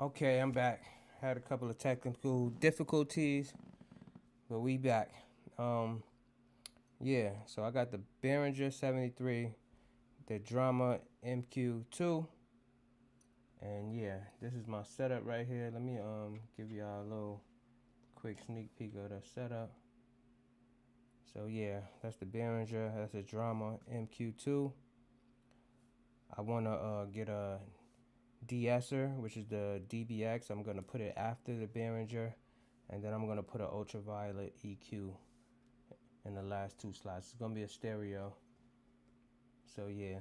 Okay, I'm back. Had a couple of technical difficulties, but we back. Um, yeah, so I got the Behringer 73, the Drama MQ-2, and yeah, this is my setup right here. Let me give y'all a little quick sneak peek of the setup. So yeah, that's the Behringer, that's the Drama MQ-2. I wanna get a de-esser, which is the DBX. I'm gonna put it after the Behringer, and then I'm gonna put an ultraviolet EQ in the last two slots. It's gonna be a stereo. So yeah,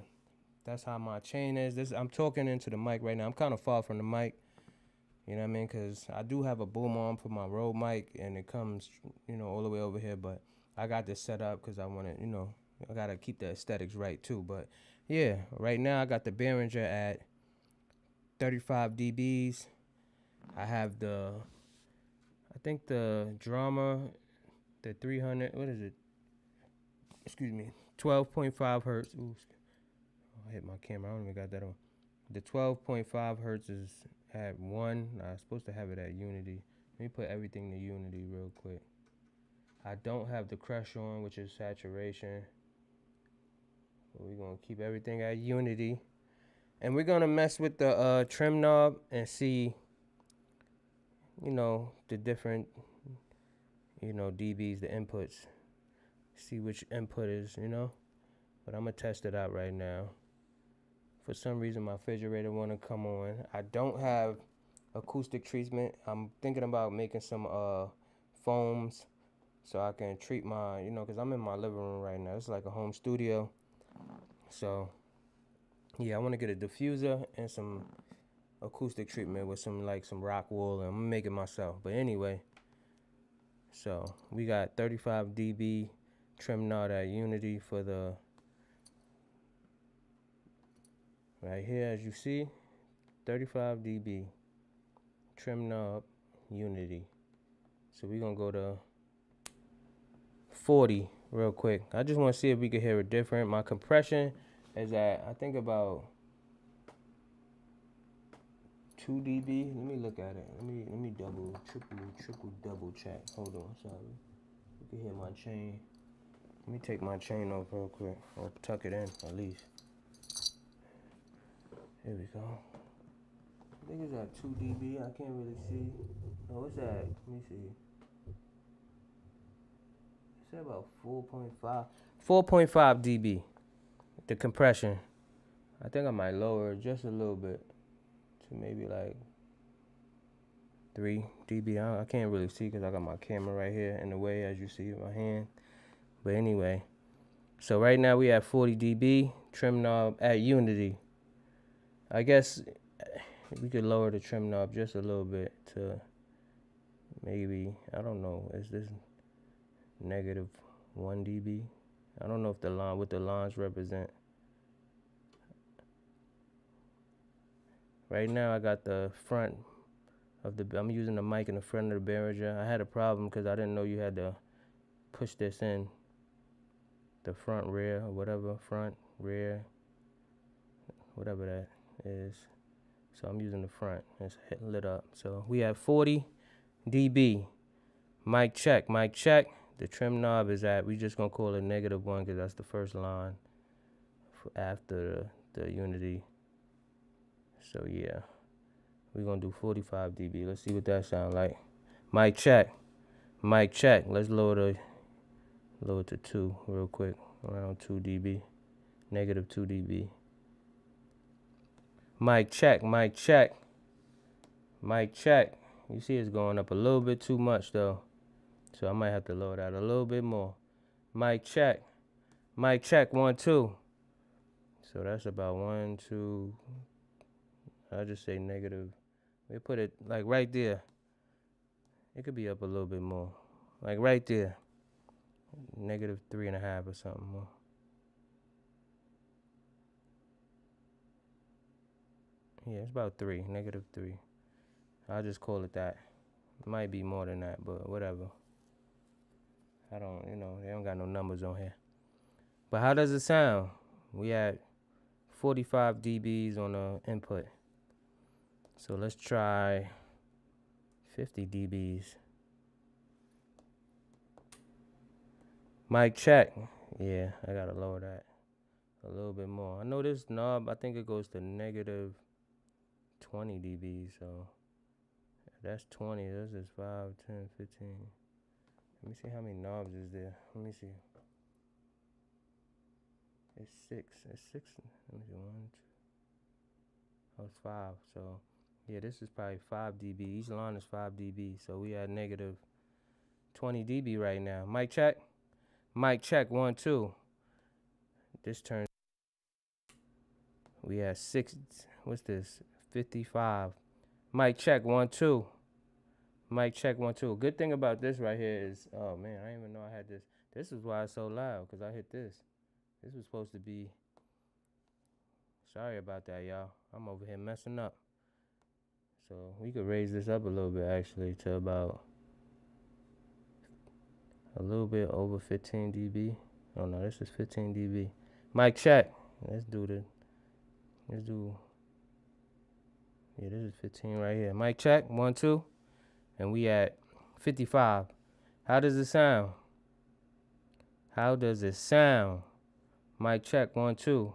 that's how my chain is. This I'm talking into the mic right now. I'm kind of far from the mic, you know what I mean? Cause I do have a boom arm for my Rode mic, and it comes, all the way over here. But I got this set up because I want to, I gotta keep the aesthetics right too. But yeah, right now I got the Behringer at 35 dBs. I have I think the Drama, the 300. What is it? Excuse me, 12.5 hertz. Ooh, I hit my camera. I don't even got that on. The 12.5 hertz is at 1. I'm supposed to have it at unity. Let me put everything to unity real quick. I don't have the crush on, which is saturation. But we're going to keep everything at unity. And we're going to mess with the trim knob and see, the different, dBs, the inputs. See which input is, But I'm going to test it out right now. For some reason, my refrigerator want to come on. I don't have acoustic treatment. I'm thinking about making some foams so I can treat my, because I'm in my living room right now. It's like a home studio. So, yeah, I want to get a diffuser and some acoustic treatment with some rock wool, and I'm going to make it myself. But anyway, so we got 35 dB trim knob at unity for the right here, as you see, 35 dB trim knob unity. So we're gonna go to 40 real quick. I just want to see if we can hear it different. My compression is at, I think, about 2 dB. Let me look at it. Let me triple double check. Hold on, sorry. You can hear my chain. Let me take my chain off real quick, or tuck it in at least. Here we go. I think it's at 2 dB. I can't really see. Oh, it's at, let me see. It's at about 4.5. 4.5 dB. The compression. I think I might lower it just a little bit to maybe like 3 dB. I can't really see because I got my camera right here in the way, as you see with my hand. But anyway, so right now we have 40 dB trim knob at unity. I guess we could lower the trim knob just a little bit to maybe, I don't know, is this negative 1 dB? I don't know if what the lines represent. Right now I got the front of I'm using the mic in the front of the Behringer. I had a problem because I didn't know you had to push this in. The front, rear, or whatever, front, rear, whatever that is. So I'm using the front. It's lit up. So we have 40 dB. Mic check, mic check. The trim knob is at, we just gonna call it -1 because that's the first line after the unity. So yeah, we're gonna do 45 dB. Let's see what that sounds like. Mic check, mic check. Let's lower it to 2 real quick, around 2 dB, -2 dB. Mic check, mic check, mic check. You see it's going up a little bit too much though, so I might have to lower that a little bit more. Mic check, 1 2. So that's about 1 2. I'll just say negative. We put it like right there. It could be up a little bit more, like right there. -3.5 or something more. Yeah, it's about 3, -3. I'll just call it that. It might be more than that, but whatever. I don't, they don't got no numbers on here. But how does it sound? We had 45 dBs on the input. So let's try 50 dBs. Mic check. Yeah, I gotta lower that a little bit more. I know this knob, I think it goes to negative 20 dB. So that's 20. This is 5, 10, 15. Let me see how many knobs is there. Let me see. It's 6. It's 6. Let me see. 1, 2. Oh, it's 5. So yeah, this is probably 5 dB. Each line is 5 dB. So we at negative 20 dB right now. Mic check. Mic check. 1, 2. This turns. We had 6. What's this? 55. Mic check. 1, 2. Mic check. 1, 2. Good thing about this right here is, oh man, I didn't even know I had this. This is why it's so loud, because I hit this. This was supposed to be. Sorry about that, y'all. I'm over here messing up. So we could raise this up a little bit, actually, to about a little bit over 15 dB. Oh no, this is 15 dB. Mic check. Let's do. Yeah, this is 15 right here. Mic check. 1, 2. And we at 55. How does it sound? How does it sound? Mic check. 1, 2.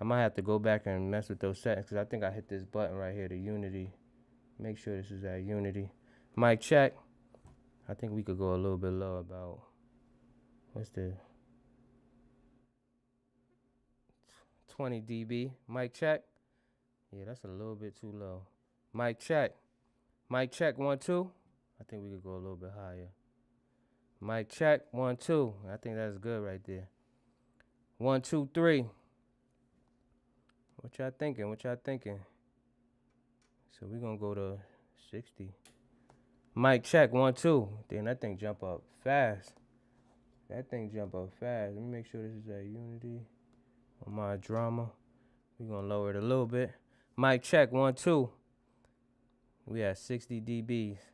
I might have to go back and mess with those settings, because I think I hit this button right here, the unity. Make sure this is at unity. Mic check. I think we could go a little bit low, about, what's the 20 dB. Mic check. Yeah, that's a little bit too low. Mic check. Mic check. 1, 2. I think we could go a little bit higher. Mic check. 1, 2. I think that's good right there. 1, 2, 3. What y'all thinking? What y'all thinking? So we're gonna go to 60. Mic check. 1, 2. Then that thing jump up fast. That thing jump up fast. Let me make sure this is at unity on my drama. We're gonna lower it a little bit. Mic check. 1, 2. We at 60 dBs.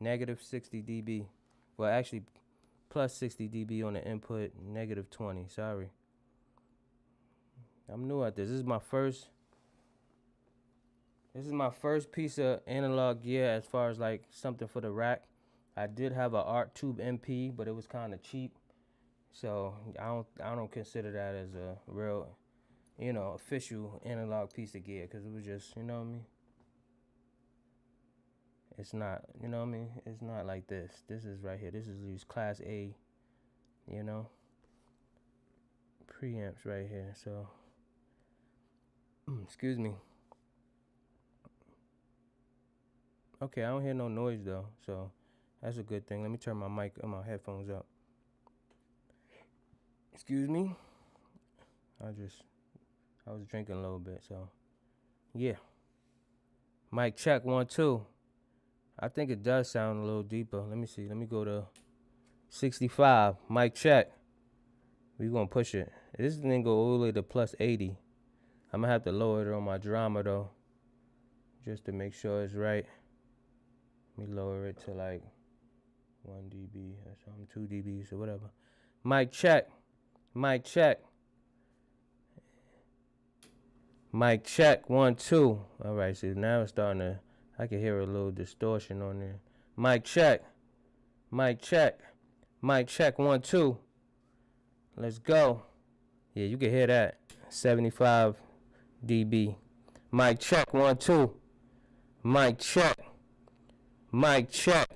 Negative 60 dB. Well, actually, plus 60 dB on the input. Negative 20. Sorry. I'm new at this. This is my first piece of analog gear as far as like something for the rack. I did have an Art Tube MP, but it was kind of cheap. So I don't consider that as a real, official analog piece of gear, because it was just, you know what I mean? It's not, you know what I mean? It's not like this. This is right here. This is these Class A, preamps right here. So, excuse me. Okay, I don't hear no noise though, so that's a good thing. Let me turn my mic and my headphones up. Excuse me. I was drinking a little bit, so yeah. Mic check. 1, 2. I think it does sound a little deeper. Let me see. Let me go to 65. Mic check. We're gonna push it. This thing go all the way to plus 80. I'm gonna have to lower it on my drama though, just to make sure it's right. Let me lower it to like 1 dB or something, 2 dBs or whatever. Mic check. Mic check. Mic check. 1, 2. All right, see now it's starting to, I can hear a little distortion on there. Mic check. Mic check. Mic check. 1, 2. Let's go. Yeah, you can hear that. 75 dB. Mic check. 1, 2. Mic check. Mic check.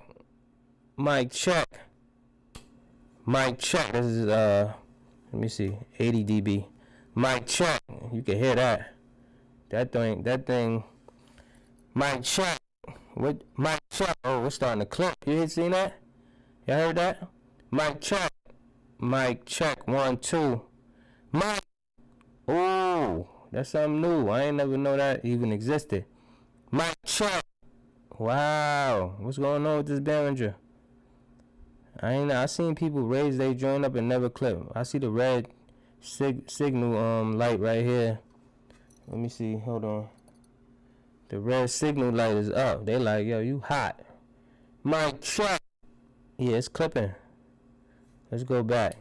Mic check. Mic check. This is let me see, 80 dB. Mic check. You can hear that. That thing. Mic check. What? Mic check. Oh, it's starting to clip. You seen that? Y'all heard that? Mic check. Mic check. 1, 2. Mic. Ooh, that's something new. I ain't never know that even existed. Mic check. Wow, what's going on with this Behringer? I seen people raise their joint up and never clip. I see the red signal light right here. Let me see. Hold on. The red signal light is up. They like, yo, you hot. Mic check. Yeah, it's clipping. Let's go back.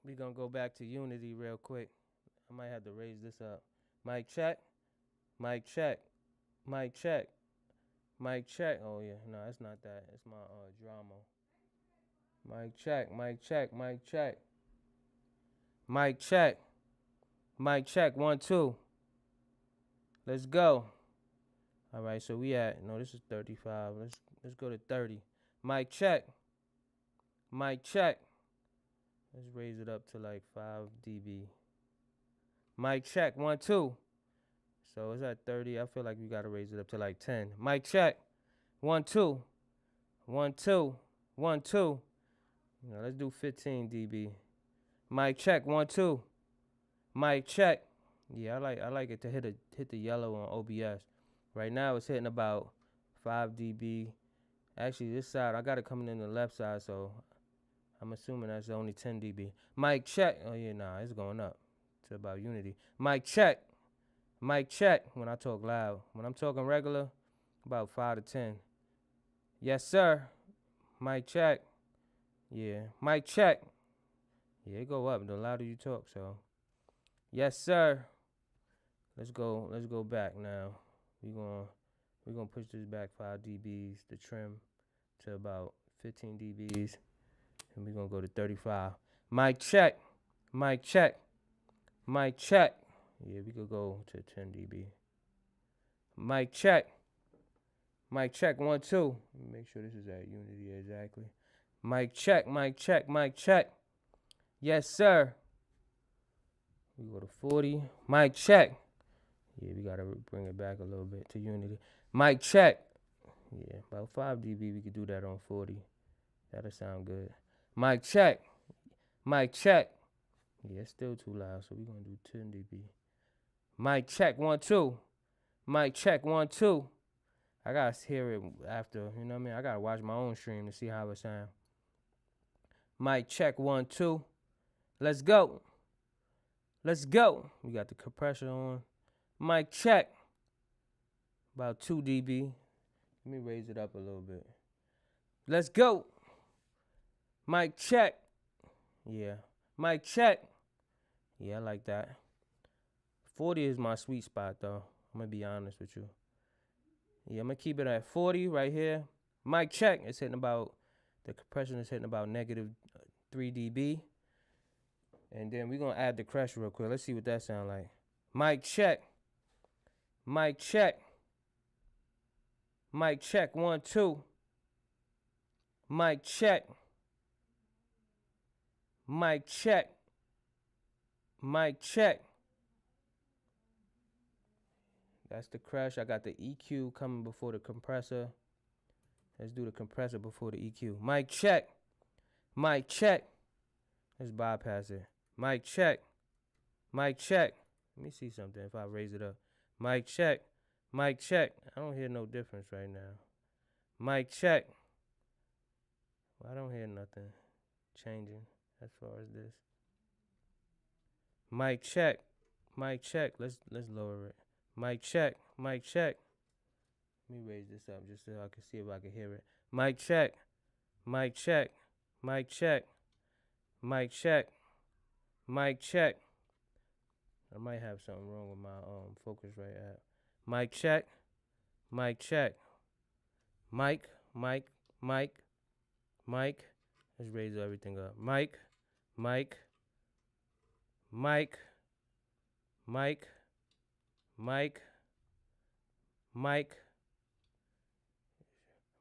We're gonna go back to unity real quick. I might have to raise this up. Mic check. Mic check. Mic check. Mic check. Oh yeah, no, it's not that. It's my drama. Mic check. Mic check. Mic check. Mic check. Mic check. 1 2. Let's go. All right, so we at this is 35. Let's go to 30. Mic check. Mic check. Let's raise it up to like 5 dB. Mic check. 1 2. So it's at 30. I feel like we gotta raise it up to like 10. Mic check. 1 2. 1 2. 1 2. Let's do 15 dB. Mic check. 1 2. Mic check. Yeah, I like it to hit the yellow on OBS. Right now it's hitting about 5 dB. Actually, this side I got it coming in the left side, so I'm assuming that's only 10 dB. Mic check. Oh yeah, nah, it's going up to about unity. Mic check. Mic check. When I talk loud, when I'm talking regular, about 5 to 10. Yes sir. Mic check. Yeah. Mic check. Yeah, it go up the louder you talk. So yes sir. Let's go back now. We're gonna push this back 5 dBs, the trim, to about 15 dBs, and we're gonna go to 35. Mic check. Mic check. Mic check. Yeah, we could go to 10 dB. Mic check. Mic check. 1 2. Let me make sure this is at unity exactly. Mic check. Mic check. Mic check. Yes sir. We go to 40. Mic check. Yeah, we gotta bring it back a little bit to unity. Mic check. Yeah, about 5 dB. We could do that on 40. That'll sound good. Mic check. Mic check. Yeah, it's still too loud, so we're gonna do 10 dB. Mic check. 1 2. Mic check. 1 2. I gotta hear it after, you know what I mean? I gotta watch my own stream to see how it sounds. Mic check. 1 2. Let's go. Let's go. We got the compressor on. Mic check. About 2 dB. Let me raise it up a little bit. Let's go. Mic check. Yeah. Mic check. Yeah, I like that. 40 is my sweet spot, though. I'm going to be honest with you. Yeah, I'm going to keep it at 40 right here. Mic check. It's hitting about, the compression is hitting about negative 3 dB. And then we're going to add the crash real quick. Let's see what that sounds like. Mic check. Mic check. Mic check. 1 2. Mic check. Mic check. Mic check. That's the crash. I got the EQ coming before the compressor. Let's do the compressor before the EQ. Mic check. Mic check. Let's bypass it. Mic check. Mic check. Let me see something if I raise it up. Mic check. Mic check. I don't hear no difference right now. Mic check. I don't hear nothing changing as far as this. Mic check. Mic check. Let's lower it. Mic check. Mic check. Let me raise this up just so I can see if I can hear it. Mic check. Mic check. Mic check. Mic check. Mic check. I might have something wrong with my focus right at. Mic check. Mic check. Mic. Mic. Mic. Mic. Let's raise everything up. Mic. Mic. Mic. Mic. Mic. Mic.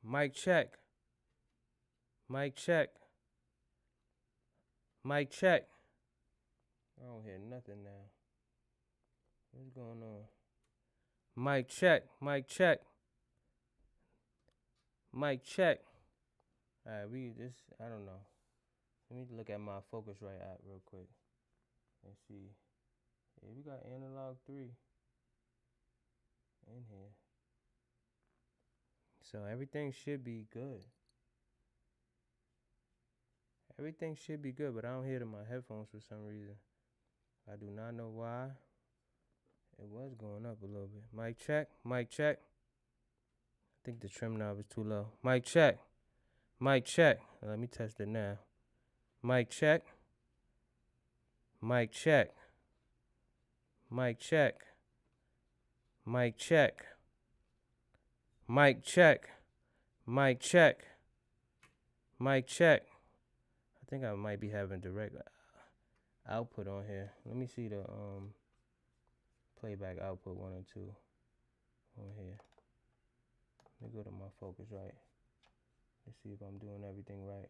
Mic check. Mic check. Mic check. I don't hear nothing now. What's going on? Mic check. Mic check. Mic check. Alright, I don't know. Let me look at my Focusrite app real quick. Let's see. Yeah, we got analog 3 in here. So everything should be good. Everything should be good, but I don't hear it in my headphones for some reason. I do not know why. It was going up a little bit. Mic check. Mic check. I think the trim knob is too low. Mic check. Mic check. Let me test it now. Mic check. Mic check. Mic check. Mic check. Mic check. Mic check. Mic check. I think I might be having direct output on here. Let me see the playback output 1 and 2 on here. Let me go to my Focusrite. Let's see if I'm doing everything right.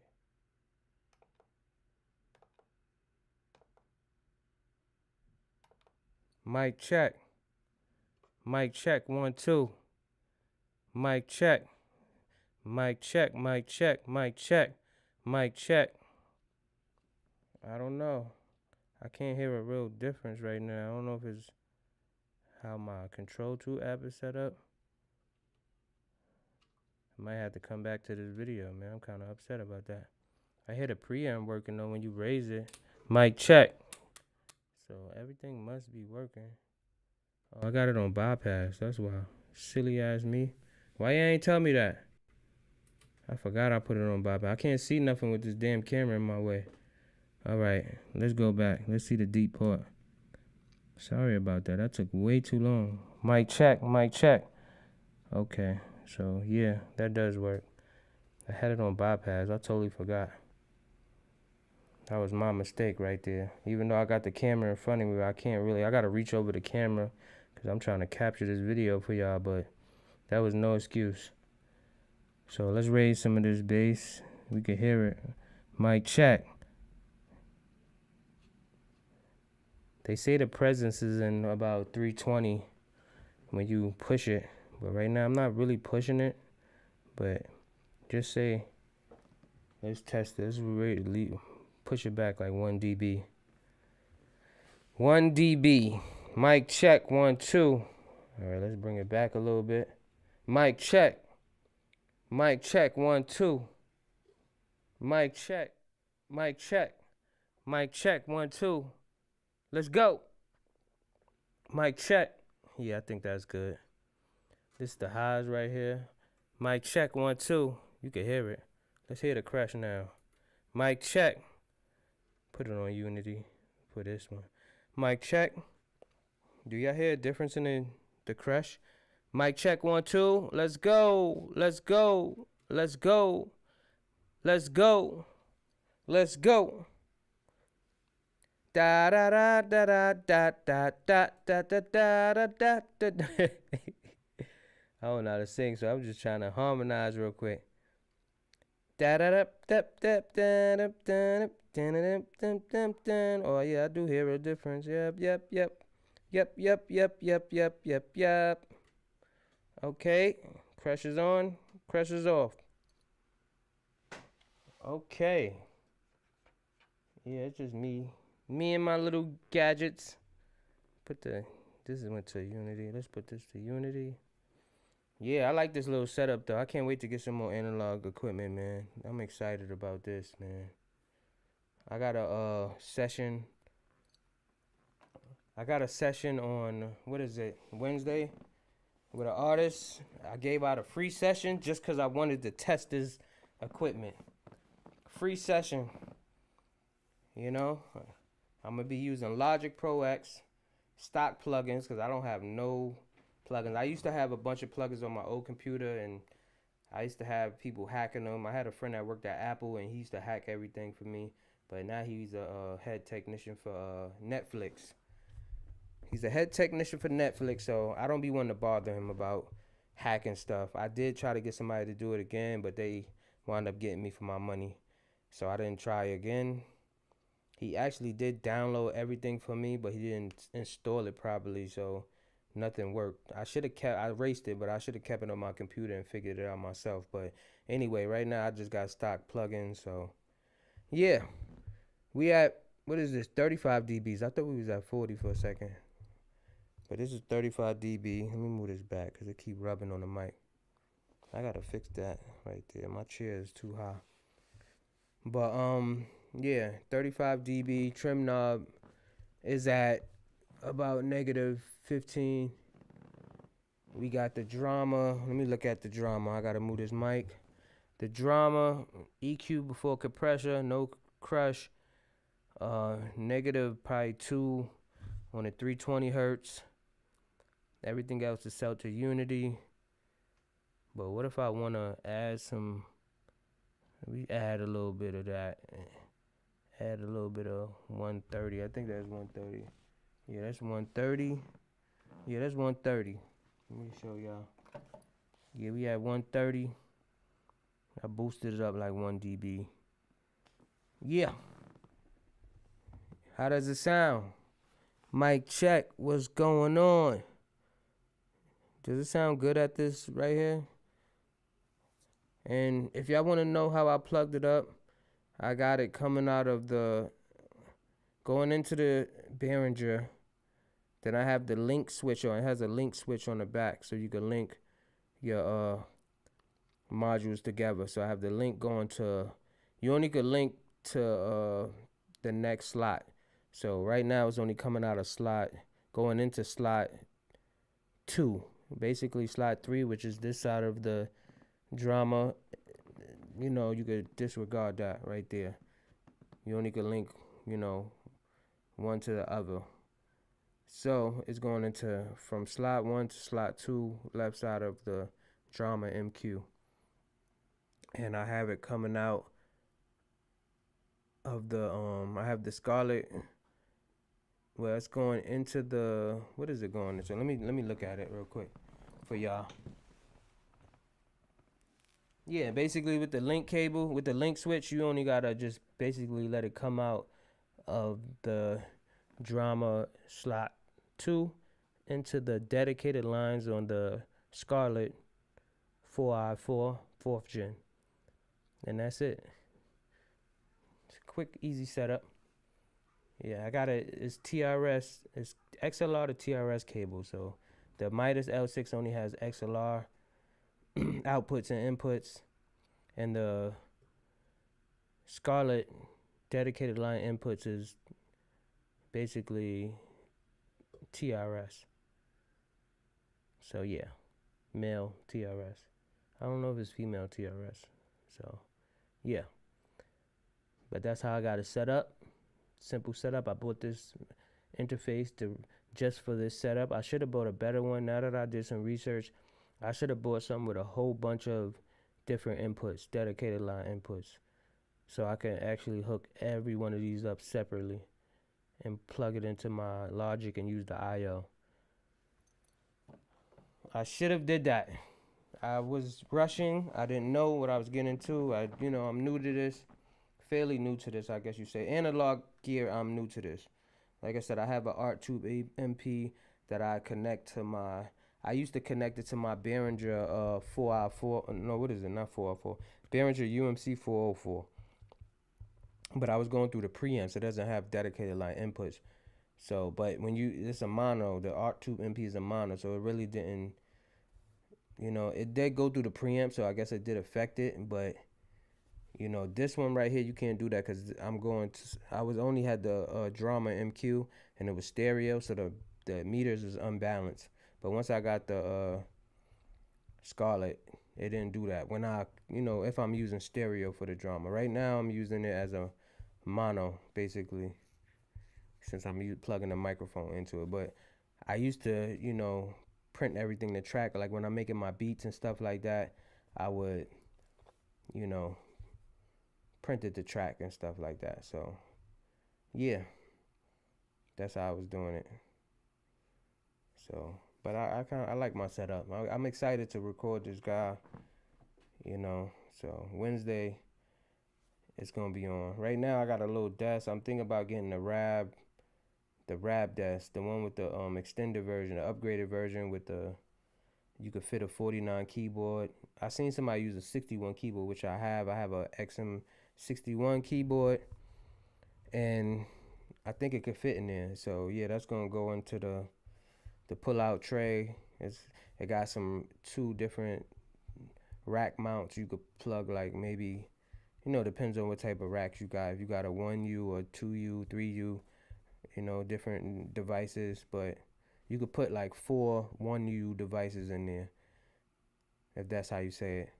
Mic check. Mic check 1 2. Mic check. Mic check. Mic check. Mic check. Mic check. I don't know. I can't hear a real difference right now. I don't know if it's how my Control 2 app is set up. I might have to come back to this video, man. I'm kind of upset about that. I hear the preamp working though when you raise it. Mic check. So everything must be working. Oh, I got it on bypass. That's why. Silly ass me. Why you ain't tell me that? I forgot I put it on bypass. I can't see nothing with this damn camera in my way. All right, let's go back. Let's see the deep part. Sorry about that. That took way too long. Mic check. Mic check. Okay, so yeah, that does work. I had it on bypass. I totally forgot. That was my mistake right there. Even though I got the camera in front of me, I can't really. I got to reach over the camera because I'm trying to capture this video for y'all, but that was no excuse. So let's raise some of this bass. We can hear it. Mic check. They say the presence is in about 320 when you push it. But right now I'm not really pushing it. But just say, let's test this. Push it back like 1 dB. 1 dB. Mic check 1 2. All right, let's bring it back a little bit. Mic check. Mic check 1 2. Mic check. Mic check. Mic check 1 2. Let's go. Mic check. Yeah, I think that's good. This is the highs right here. Mic check 1 2. You can hear it. Let's hear the crash now. Mic check. Put it on Unity for this one. Mic check. Do y'all hear a difference in the crash? Mic check 1 2. Let's go. Let's go. Let's go. Let's go. Let's go. Da da da da da da da da da da da da da. I don't know how to sing, so I'm just trying to harmonize real quick. Da da da da da da da da da. Oh yeah, I do hear a difference. Yep, yep, yep, yep, yep, yep, yep, yep, yep, yep. Okay, crash is on, crash is off. Okay. Yeah, it's just me and my little gadgets. This went to Unity. Let's put this to Unity. Yeah, I like this little setup though. I can't wait to get some more analog equipment, man. I'm excited about this, man. I got a session. I got a session on, what is it, Wednesday with an artist. I gave out a free session just because I wanted to test this equipment. Free session. You know, I'm going to be using Logic Pro X, stock plugins, because I don't have no plugins. I used to have a bunch of plugins on my old computer, and I used to have people hacking them. I had a friend that worked at Apple, and he used to hack everything for me. But now he's a head technician for Netflix. He's a head technician for Netflix, so I don't be wanting to bother him about hacking stuff. I did try to get somebody to do it again, but they wound up getting me for my money. So I didn't try again. He actually did download everything for me, but he didn't install it properly, so nothing worked. I erased it, but I should have kept it on my computer and figured it out myself. But anyway, right now I just got stock plugins, so yeah. We at, what is this, 35 dBs. I thought we was at 40 for a second. But this is 35 dB. Let me move this back because it keep rubbing on the mic. I gotta fix that right there. My chair is too high. But yeah, 35 dB. Trim knob is at about -15. We got the Drawmer. Let me look at the Drawmer. I gotta move this mic. The Drawmer, EQ before compressor, no crush. Negative probably 2 on a 320 hertz. Everything else is set to unity. But what if I want to add some, we add a little bit of that. Add a little bit of 130. I think that's 130. Yeah, that's 130. Yeah, that's 130. Let me show y'all. Yeah, we had 130. I boosted it up like 1 dB. Yeah. How does it sound? Mic check. What's going on? Does it sound good at this right here? And if y'all want to know how I plugged it up, I got it coming out of the, going into the Behringer. Then I have the link switch on. It has a link switch on the back, so you can link your modules together. So I have the link going to, you only could link to the next slot. So right now it's only coming out of slot, going into slot 2. Basically slot 3, which is this side of the Drawmer. You know, you could disregard that right there. You only could link, you know, one to the other. So it's going into from slot 1 to slot 2, left side of the Drawmer MQ. And I have it coming out of the I have the Scarlett. Well, it's going into the, what is it going into? Let me look at it real quick for y'all. Yeah, basically with the link cable, with the link switch, you only gotta just basically let it come out of the Drawmer slot 2 into the dedicated lines on the Scarlett 4i4 4th gen. And that's it. It's a quick, easy setup. Yeah, I got it. It's TRS. It's XLR to TRS cable. So the Midas L6 only has XLR outputs and inputs, and the Scarlett dedicated line inputs is basically TRS. So yeah, male TRS. I don't know if it's female TRS. So yeah, but that's how I got it set up. Simple setup. I bought this interface just for this setup. I should have bought a better one. Now that I did some research, I should have bought something with a whole bunch of different inputs, dedicated line inputs, so I can actually hook every one of these up separately and plug it into my Logic and use the I/O. I should have did that. I was rushing. I didn't know what I was getting into. I'm new to this, fairly new to this, I guess you say. Analog gear, I'm new to this. Like I said, I have an Art Tube MP that I connect to my, I used to connect it to my Behringer 4i4, no, what is it, not 4i4, Behringer UMC 404. But I was going through the preamps, it doesn't have dedicated line inputs. So, but when it's a mono, the Art Tube MP is a mono, so it really didn't, it did go through the preamp, so I guess it did affect it, but this one right here, you can't do that because I only had the Drawmer MQ, and it was stereo, so the meters is unbalanced. But once I got the Scarlett, it didn't do that. When if I'm using stereo for the Drawmer. Right now, I'm using it as a mono, basically, since I'm plugging the microphone into it. But I used to, print everything to track. Like when I'm making my beats and stuff like that, I would, print it to track and stuff like that. So, yeah, that's how I was doing it. So, but I like my setup. I'm excited to record this guy, So Wednesday, it's gonna be on. Right now, I got a little desk. I'm thinking about getting the Rab desk, the one with the extended version, the upgraded version with you could fit a 49 keyboard. I seen somebody use a 61 keyboard, which I have. I have a XM61 keyboard, and I think it could fit in there. So yeah, that's gonna go into the pull-out tray. It got two different rack mounts you could plug, like maybe, depends on what type of racks you got. If you got a 1U or 2U, 3U, different devices, but you could put like 4 1U devices in there, if that's how you say it,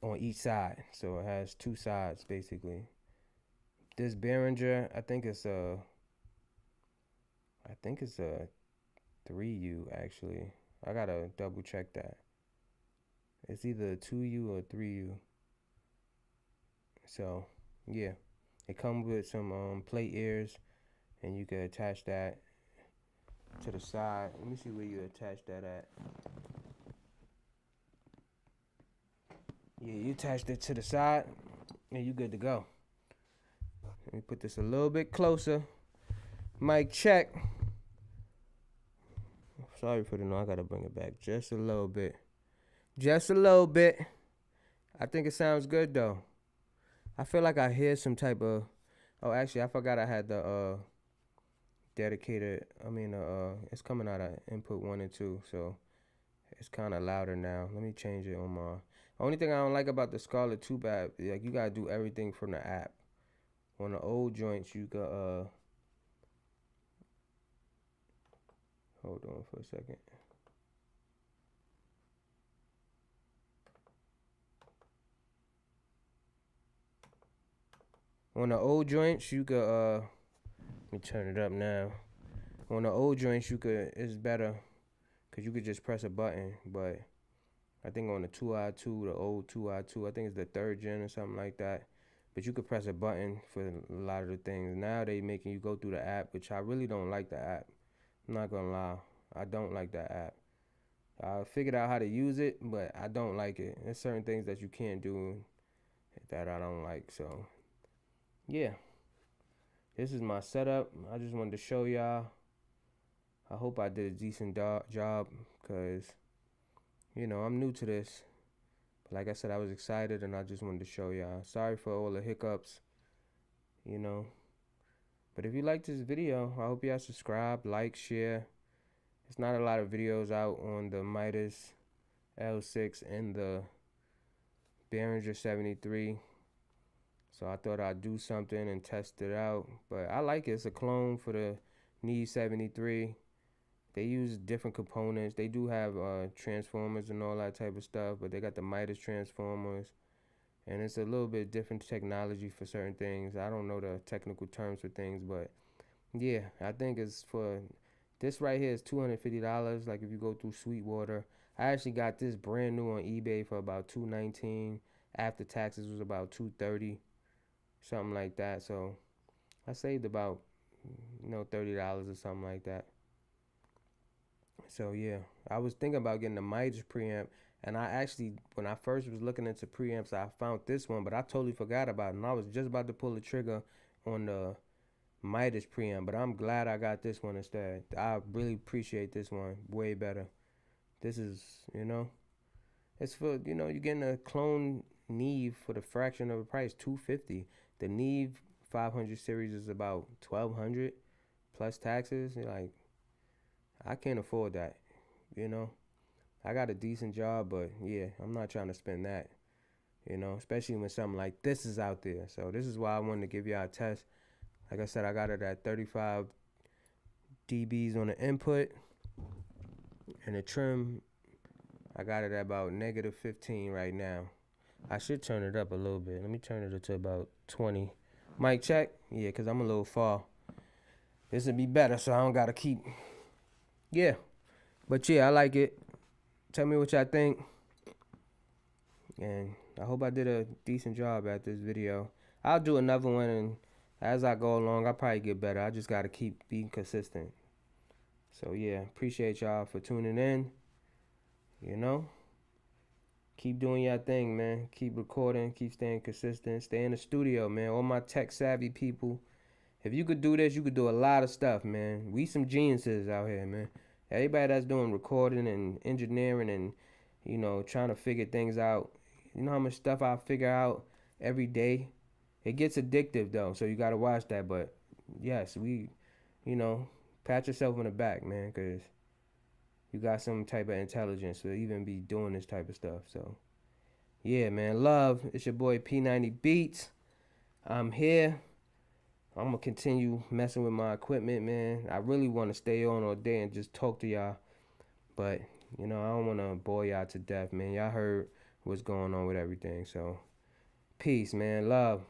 on each side. So it has 2 sides basically. This Behringer, I think it's I I think it's a 3U actually. I gotta double check that. It's either a 2U or 3U. So yeah, it comes with some plate ears, and you can attach that to the side. Let me see where you attach that at. Yeah, you attached it to the side, and you good to go. Let me put this a little bit closer. Mic check. Sorry for the noise. I gotta bring it back just a little bit. Just a little bit. I think it sounds good though. I feel like I hear some type of. Oh, actually, I forgot I had the dedicated. It's coming out of input 1 and 2, so it's kind of louder now. Let me change it on my. Only thing I don't like about the Scarlett 2 app, like you gotta do everything from the app. On the old joints, you got hold on for a second. On the old joints, you could let me turn it up now. On the old joints, it's better because you could just press a button. But I think on the 2i2, the old 2i2, I think it's the 3rd gen or something like that. But you could press a button for a lot of the things. Now they making you go through the app, which I really don't like the app. I'm not gonna lie, I don't like that app. I figured out how to use it, but I don't like it. There's certain things that you can't do that I don't like. So yeah, this is my setup. I just wanted to show y'all. I hope I did a decent job because, I'm new to this. But like I said, I was excited and I just wanted to show y'all. Sorry for all the hiccups, But if you like this video, I hope y'all subscribe, like, share. There's not a lot of videos out on the Midas L6 and the Behringer 73. So I thought I'd do something and test it out. But I like it. It's a clone for the Neve 73. They use different components. They do have transformers and all that type of stuff, but they got the Midas transformers. And it's a little bit different technology for certain things. I don't know the technical terms for things, but yeah, I think it's for this right here is $250. Like if you go through Sweetwater, I actually got this brand new on eBay for about $219. After taxes was about $230, something like that. So I saved about $30 or something like that. So yeah, I was thinking about getting the Midas preamp, and I actually, when I first was looking into preamps, I found this one, but I totally forgot about it, and I was just about to pull the trigger on the Midas preamp, but I'm glad I got this one instead. I really appreciate this one way better. This is, it's for, you're getting a clone Neve for the fraction of the price, $250. The Neve 500 series is about $1,200 plus taxes. You're like, I can't afford that, I got a decent job, but yeah, I'm not trying to spend that, especially when something like this is out there. So this is why I wanted to give y'all a test. Like I said, I got it at 35 dBs on the input, and the trim, I got it at about -15 right now. I should turn it up a little bit. Let me turn it up to about 20. Mic check? Yeah, because I'm a little far. This would be better, so I don't got to keep. Yeah. But yeah, I like it. Tell me what y'all think. And I hope I did a decent job at this video. I'll do another one, and as I go along, I'll probably get better. I just got to keep being consistent. So yeah, appreciate y'all for tuning in. Keep doing your thing, man. Keep recording, keep staying consistent. Stay in the studio, man. All my tech savvy people. If you could do this, you could do a lot of stuff, man. We some geniuses out here, man. Everybody that's doing recording and engineering and, trying to figure things out. You know how much stuff I figure out every day? It gets addictive, though, so you got to watch that. But, yes, pat yourself on the back, man, because you got some type of intelligence to even be doing this type of stuff. So, yeah, man, love. It's your boy P90 Beats. I'm here. I'm going to continue messing with my equipment, man. I really want to stay on all day and just talk to y'all. But, I don't want to bore y'all to death, man. Y'all heard what's going on with everything. So, peace, man. Love.